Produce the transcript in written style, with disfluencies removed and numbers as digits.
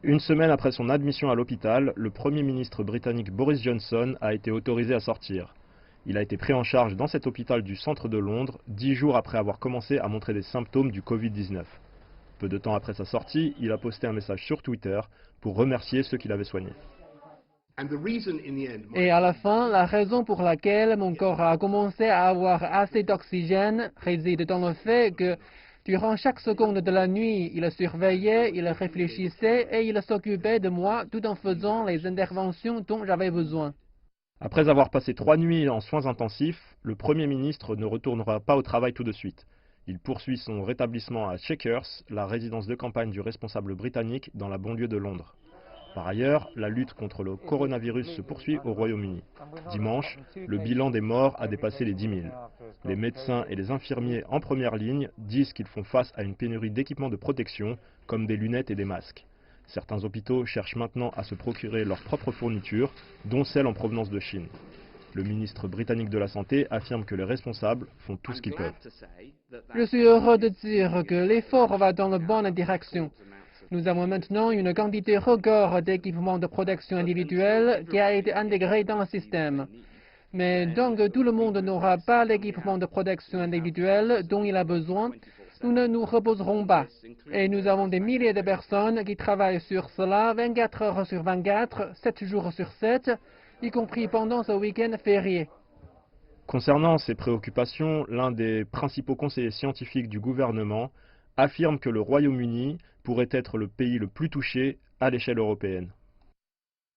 Une semaine après son admission à l'hôpital, le Premier ministre britannique Boris Johnson a été autorisé à sortir. Il a été pris en charge dans cet hôpital du centre de Londres, 10 jours après avoir commencé à montrer des symptômes du Covid-19. Peu de temps après sa sortie, il a posté un message sur Twitter pour remercier ceux qui l'avaient soigné. Et à la fin, la raison pour laquelle mon corps a commencé à avoir assez d'oxygène réside dans le fait que, durant chaque seconde de la nuit, il surveillait, il réfléchissait et il s'occupait de moi tout en faisant les interventions dont j'avais besoin. Après avoir passé 3 nuits en soins intensifs, le Premier ministre ne retournera pas au travail tout de suite. Il poursuit son rétablissement à Chequers, la résidence de campagne du responsable britannique dans la banlieue de Londres. Par ailleurs, la lutte contre le coronavirus se poursuit au Royaume-Uni. Dimanche, le bilan des morts a dépassé les 10 000. Les médecins et les infirmiers en première ligne disent qu'ils font face à une pénurie d'équipements de protection, comme des lunettes et des masques. Certains hôpitaux cherchent maintenant à se procurer leurs propres fournitures, dont celles en provenance de Chine. Le ministre britannique de la Santé affirme que les responsables font tout ce qu'ils peuvent. Je suis heureux de dire que l'effort va dans la bonne direction. Nous avons maintenant une quantité record d'équipements de protection individuelle qui a été intégrée dans le système. Mais tant que tout le monde n'aura pas l'équipement de protection individuelle dont il a besoin, nous ne nous reposerons pas. Et nous avons des milliers de personnes qui travaillent sur cela 24 heures sur 24, 7 jours sur 7, y compris pendant ce week-end férié. Concernant ces préoccupations, l'un des principaux conseillers scientifiques du gouvernement affirme que le Royaume-Uni pourrait être le pays le plus touché à l'échelle européenne.